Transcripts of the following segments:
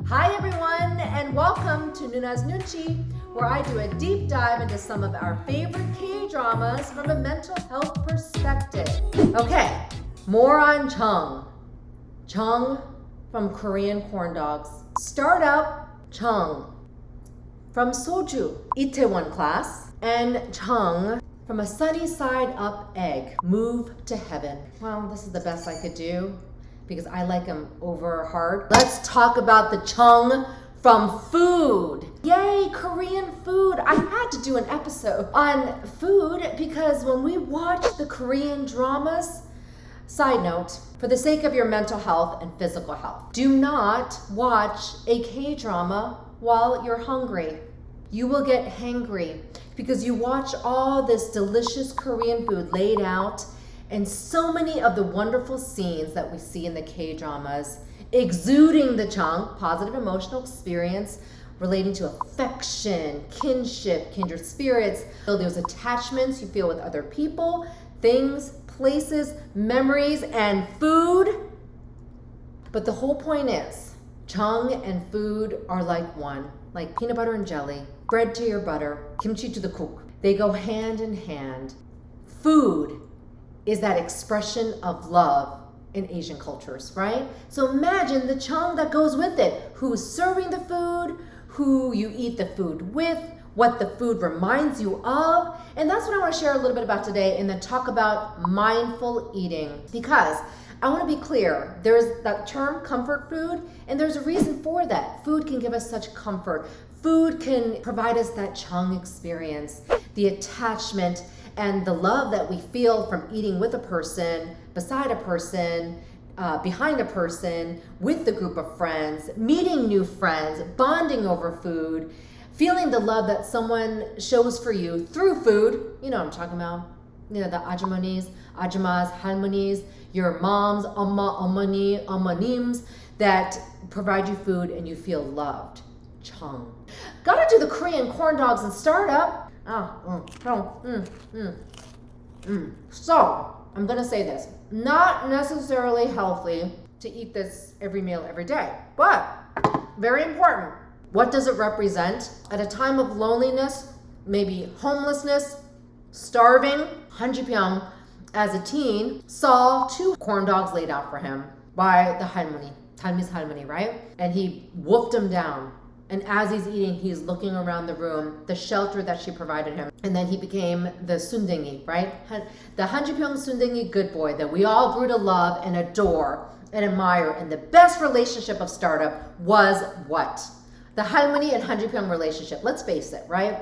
Hi everyone, and welcome to Noona's Noonchi, where I do a deep dive into some of our favorite K-dramas from a mental health perspective. Okay, more on Jeong. Jeong from Korean corn dogs. Startup Jeong from soju, Itaewon Class, and Jeong from a sunny side up egg. Move to heaven. Well, this is the best I could do, because I like them over hard. Let's talk about the Jeong from food. Yay, Korean food. I had to do an episode on food because when we watch the Korean dramas, side note, for the sake of your mental health and physical health, do not watch a K-drama while you're hungry. You will get hangry because you watch all this delicious Korean food laid out, and so many of the wonderful scenes that we see in the K-dramas exuding the Jeong, positive emotional experience relating to affection, kinship, kindred spirits. So those attachments you feel with other people, things, places, memories, and food. But the whole point is, Jeong and food are like one, like peanut butter and jelly, bread to your butter, kimchi to the cook. They go hand in hand. Food is that expression of love in Asian cultures, right? So imagine the Jeong that goes with it. Who's serving the food, who you eat the food with, what the food reminds you of. And that's what I want to share a little bit about today, and then talk about mindful eating. Because I want to be clear, there's that term comfort food, and there's a reason for that. Food can give us such comfort. Food can provide us that Jeong experience, the attachment, and the love that we feel from eating with a person, beside a person, behind a person, with the group of friends, meeting new friends, bonding over food, feeling the love that someone shows for you through food. You know what I'm talking about. You know, the ajumanis, ajumas, halmonis, your moms, amma, ammani, ammanims, that provide you food and you feel loved. Jeong. Gotta do the Korean corn dogs and startup. So, I'm gonna say this. Not necessarily healthy to eat this every meal every day, but very important. What does it represent? At a time of loneliness, maybe homelessness, starving, Han Ji-pyong, as a teen, saw 2 corn dogs laid out for him by the halmoni, Talmi's halmoni, right? And he wolfed them down. And as he's eating, he's looking around the room, the shelter that she provided him. And then he became the sundaengi, right? The Han Ji-pyong sundaengi good boy that we all grew to love and adore and admire. And the best relationship of startup was what? The halmoni and Han Ji-pyong relationship. Let's face it, right?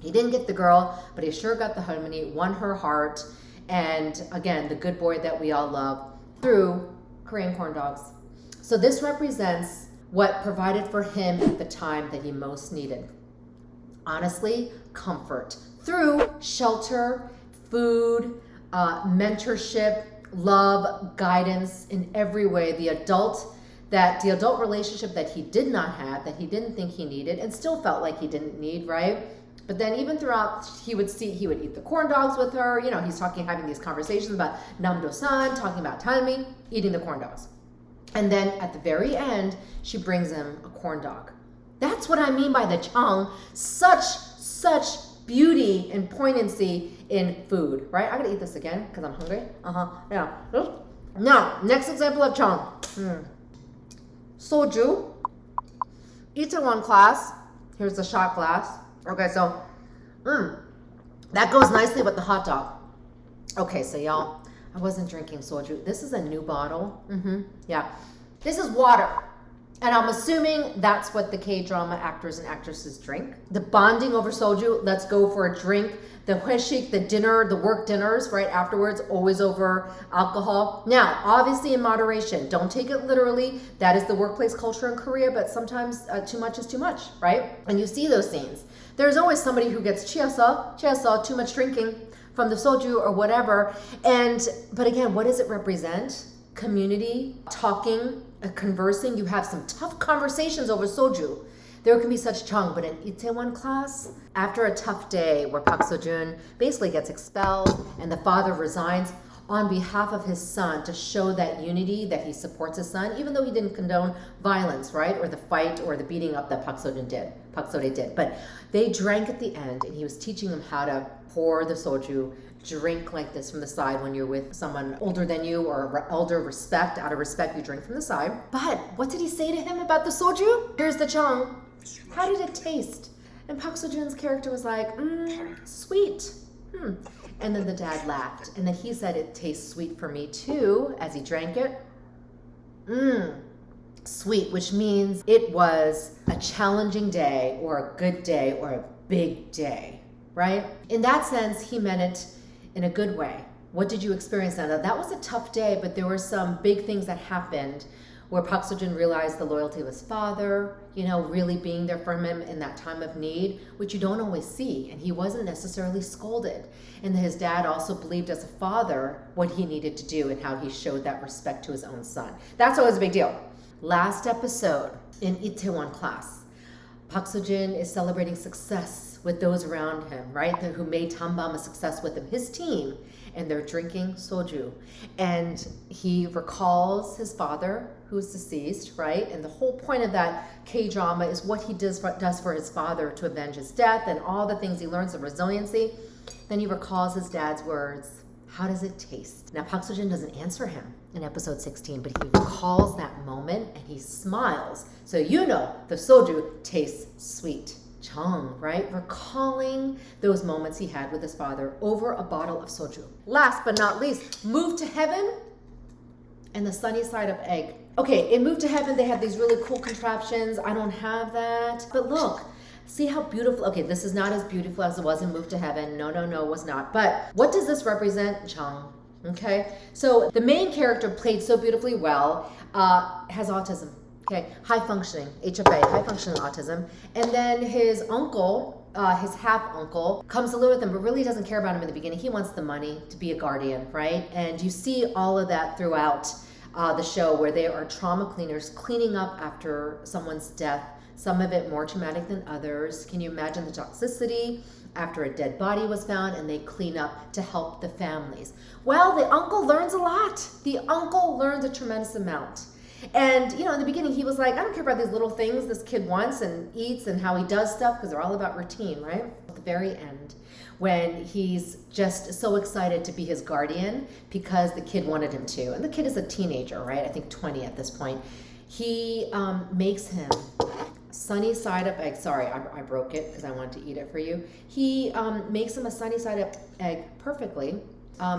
He didn't get the girl, but he sure got the halmoni, won her heart. And again, the good boy that we all love through Korean corn dogs. So this represents what provided for him at the time that he most needed. Honestly, comfort through shelter, food, mentorship, love, guidance in every way. The adult relationship that he did not have, that he didn't think he needed, and still felt like he didn't need, right? But then even throughout, he would eat the corn dogs with her. You know, he's having these conversations about Namdo-san, talking about Talmi, eating the corn dogs. And then at the very end, she brings him a corn dog. That's what I mean by the Jeong. Such beauty and poignancy in food, right? I gotta eat this again because I'm hungry. Yeah. Now, next example of Jeong. Soju. Itaewon Class. Here's the shot glass. Okay, so that goes nicely with the hot dog. Okay, so y'all, I wasn't drinking soju. This is a new bottle. Yeah. This is water. And I'm assuming that's what the K-drama actors and actresses drink. The bonding over soju, let's go for a drink. The hwaeshik, the dinner, the work dinners, right afterwards, always over alcohol. Now, obviously in moderation. Don't take it literally. That is the workplace culture in Korea, but sometimes too much is too much, right? And you see those scenes. There's always somebody who gets 취해서, too much drinking from the soju or whatever. But again, what does it represent? Community, talking, conversing. You have some tough conversations over soju. There can be such Jeong, but in Itaewon Class, after a tough day where Park Seo-joon basically gets expelled and the father resigns, on behalf of his son to show that unity, that he supports his son, even though he didn't condone violence, right? Or the fight or the beating up that Park Seo-joon did. But they drank at the end, and he was teaching them how to pour the soju, drink like this from the side when you're with someone older than you or elder respect. Out of respect, you drink from the side. But what did he say to him about the soju? Here's the Jeong. How did it taste? And Park Seo-joon's character was like, sweet. And then the dad laughed. And then he said, it tastes sweet for me too, as he drank it. Sweet, which means it was a challenging day or a good day or a big day, right? In that sense, he meant it in a good way. What did you experience now? That was a tough day, but there were some big things that happened where Park Seo-joon realized the loyalty of his father, really being there for him in that time of need, which you don't always see. And he wasn't necessarily scolded. And his dad also believed as a father what he needed to do and how he showed that respect to his own son. That's always a big deal. Last episode in Itaewon Class, Park Seo-joon is celebrating success with those around him, right? Who made Tambam a success with him, his team, and they're drinking soju. And he recalls his father, who's deceased, right? And the whole point of that K-drama is what he does for his father to avenge his death and all the things he learns, the resiliency. Then he recalls his dad's words. How does it taste? Now, Park Seo-joon doesn't answer him in episode 16, but he recalls that moment and he smiles. So the soju tastes sweet. Jeong, right? Recalling those moments he had with his father over a bottle of soju. Last but not least, Move to Heaven and the sunny side up egg. Okay, in Move to Heaven, they have these really cool contraptions. I don't have that. But look, see how beautiful. Okay, this is not as beautiful as it was in Move to Heaven. No, it was not. But what does this represent? Jeong. Okay, so the main character played so beautifully well, has autism. Okay, high functioning, HFA, high functioning autism. And then his uncle, his half uncle, comes to live with him, but really doesn't care about him in the beginning. He wants the money to be a guardian, right? And you see all of that throughout the show where they are trauma cleaners cleaning up after someone's death, some of it more traumatic than others. Can you imagine the toxicity after a dead body was found, and they clean up to help the families? Well, the uncle learns a lot. The uncle learns a tremendous amount. And, in the beginning, he was like, I don't care about these little things this kid wants and eats and how he does stuff, because they're all about routine, right? At the very end, when he's just so excited to be his guardian because the kid wanted him to. And the kid is a teenager, right? I think 20 at this point. He makes him sunny side up egg. Sorry, I broke it because I wanted to eat it for you. He makes him a sunny side up egg perfectly,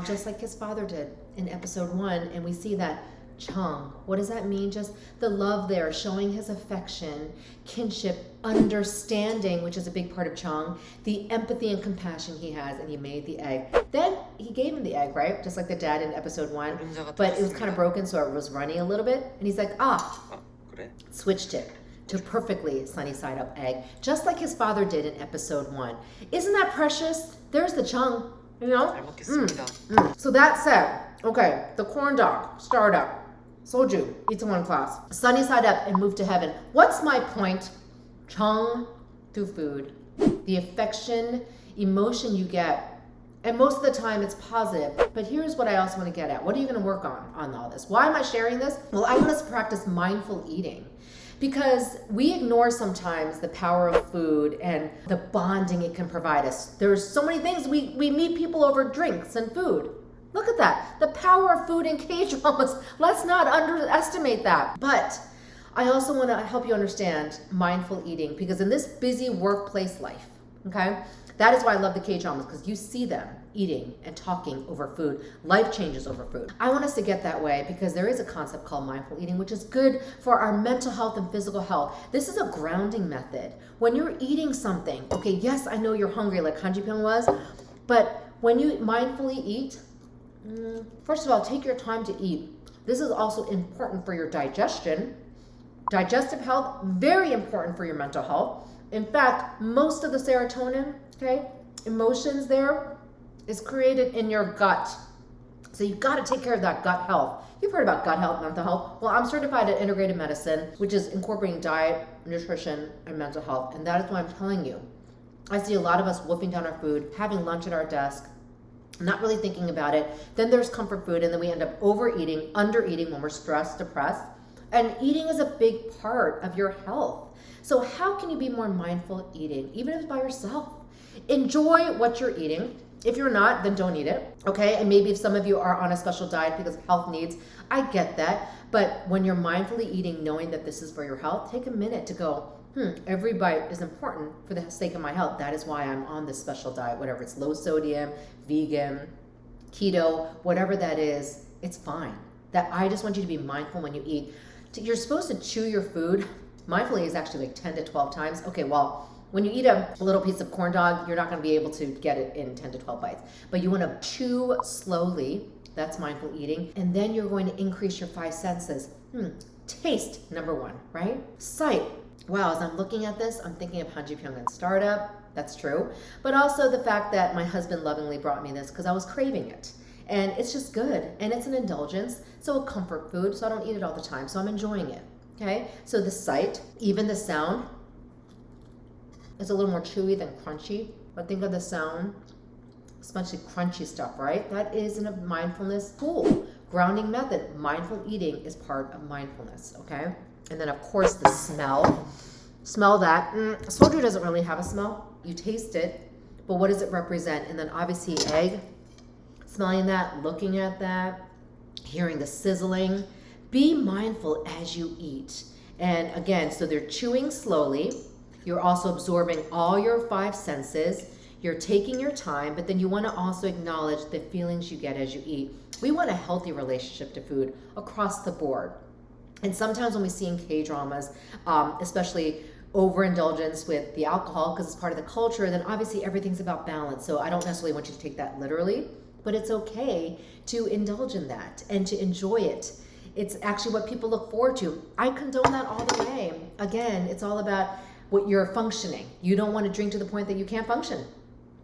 just like his father did in episode 1. And we see that Jeong. What does that mean? Just the love there, showing his affection, kinship, understanding, which is a big part of Jeong, the empathy and compassion he has, and he made the egg. Then he gave him the egg, right? Just like the dad in episode 1, but it was kind of broken, so it was runny a little bit. And he's like, switched it to perfectly sunny side up egg, just like his father did in episode 1. Isn't that precious? There's the Jeong, So that said, okay, the corn dog, startup, soju, Itaewon Class, sunny side up and Move to Heaven. What's my point? Jeong through food. The affection, emotion you get, and most of the time it's positive. But here's what I also want to get at. What are you going to work on all this? Why am I sharing this? Well, I want us to practice mindful eating, because we ignore sometimes the power of food and the bonding it can provide us. There's so many things. We meet people over drinks and food. Look at that. The power of food in K-dramas. Let's not underestimate that. But I also want to help you understand mindful eating, because in this busy workplace life, okay, that is why I love the K-dramas, because you see them eating and talking over food. Life changes over food. I want us to get that way, because there is a concept called mindful eating, which is good for our mental health and physical health. This is a grounding method. When you're eating something, okay, yes, I know you're hungry like Han Ji-pyong was, but when you mindfully eat, first of all, take your time to eat. This is also important for your digestion. Digestive health, very important for your mental health. In fact, most of the serotonin, okay, emotions there is created in your gut. So you've got to take care of that gut health. You've heard about gut health, mental health. Well, I'm certified in integrated medicine, which is incorporating diet, nutrition, and mental health. And that is why I'm telling you. I see a lot of us wolfing down our food, having lunch at our desk, not really thinking about it. Then there's comfort food, and then we end up overeating, undereating when we're stressed, depressed. And eating is a big part of your health. So how can you be more mindful eating, even if it's by yourself? Enjoy what you're eating. If you're not, then don't eat it, okay? And maybe if some of you are on a special diet because of health needs, I get that. But when you're mindfully eating, knowing that this is for your health, take a minute to go, every bite is important for the sake of my health. That is why I'm on this special diet, whatever it's low sodium, vegan, keto, whatever that is, it's fine. That I just want you to be mindful when you eat. You're supposed to chew your food. Mindfully is actually like 10 to 12 times. Okay, well, when you eat a little piece of corn dog, you're not going to be able to get it in 10 to 12 bites. But you want to chew slowly. That's mindful eating. And then you're going to increase your 5 senses. Taste, number 1, right? Sight. Wow, as I'm looking at this, I'm thinking of Hanji Pyongan startup. That's true. But also the fact that my husband lovingly brought me this because I was craving it. And it's just good. And it's an indulgence. So a comfort food. So I don't eat it all the time. So I'm enjoying it. Okay? So the sight, even the sound, it's a little more chewy than crunchy, but think of the sound, especially crunchy stuff, right? That is in a mindfulness tool. Grounding method, mindful eating is part of mindfulness, okay? And then of course the smell. Smell that. Soju doesn't really have a smell. You taste it, but what does it represent? And then obviously egg, smelling that, looking at that, hearing the sizzling. Be mindful as you eat. And again, so they're chewing slowly. You're also absorbing all your 5 senses. You're taking your time, but then you want to also acknowledge the feelings you get as you eat. We want a healthy relationship to food across the board. And sometimes when we see in K-dramas, especially overindulgence with the alcohol, because it's part of the culture, then obviously everything's about balance. So I don't necessarily want you to take that literally, but it's okay to indulge in that and to enjoy it. It's actually what people look forward to. I condone that all the way. Again, it's all about what you're functioning. You don't want to drink to the point that you can't function.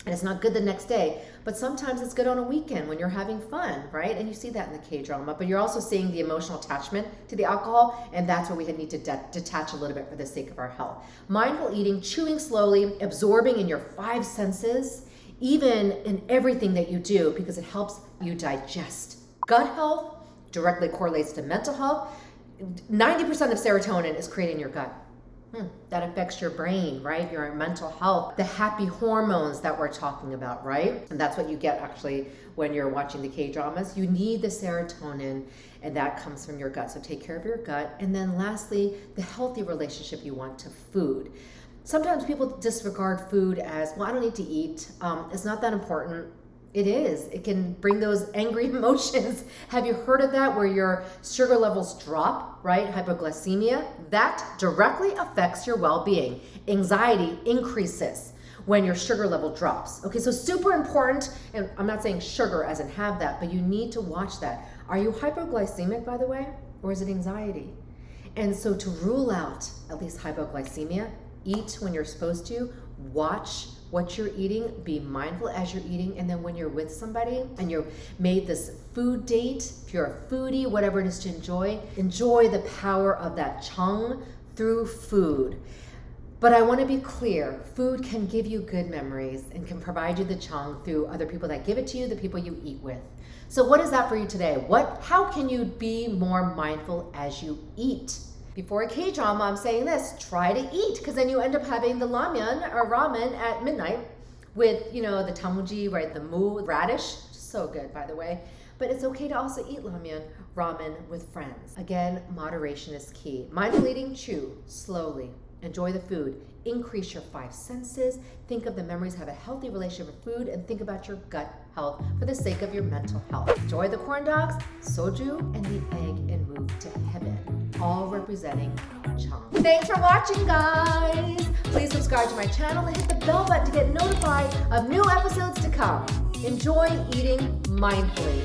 And it's not good the next day. But sometimes it's good on a weekend when you're having fun, right? And you see that in the K-drama. But you're also seeing the emotional attachment to the alcohol. And that's where we need to detach a little bit for the sake of our health. Mindful eating, chewing slowly, absorbing in your 5 senses, even in everything that you do, because it helps you digest. Gut health directly correlates to mental health. 90% of serotonin is created in your gut. That affects your brain, right? Your mental health, the happy hormones that we're talking about, right? And that's what you get actually when you're watching the K-dramas. You need the serotonin, and that comes from your gut. So take care of your gut. And then lastly, the healthy relationship you want to food. Sometimes people disregard food as, well, I don't need to eat. It's not that important. It is. It can bring those angry emotions. Have you heard of that, where your sugar levels drop, right? Hypoglycemia. That directly affects your well-being. Anxiety increases when your sugar level drops. Okay, so super important. And I'm not saying sugar as in have that, but you need to watch that. Are you hypoglycemic, by the way, or is it anxiety? And so to rule out at least hypoglycemia, eat when you're supposed to, watch what you're eating, be mindful as you're eating, and then when you're with somebody and you've made this food date, if you're a foodie, whatever it is to enjoy the power of that Jeong through food. But I want to be clear, food can give you good memories and can provide you the Jeong through other people that give it to you, the people you eat with. So what is that for you today? How can you be more mindful as you eat? Before a K-drama, I'm saying this, try to eat, because then you end up having the ramyeon or ramen at midnight with, the tamuji, right, the mu, radish, so good, by the way. But it's okay to also eat ramen with friends. Again, moderation is key. Mindful eating, chew slowly. Enjoy the food. Increase your 5 senses. Think of the memories, have a healthy relationship with food, and think about your gut health for the sake of your mental health. Enjoy the corn dogs, soju, and the egg, and move to heaven. All representing Jeong. Thanks for watching, guys. Please subscribe to my channel and hit the bell button to get notified of new episodes to come. Enjoy eating mindfully.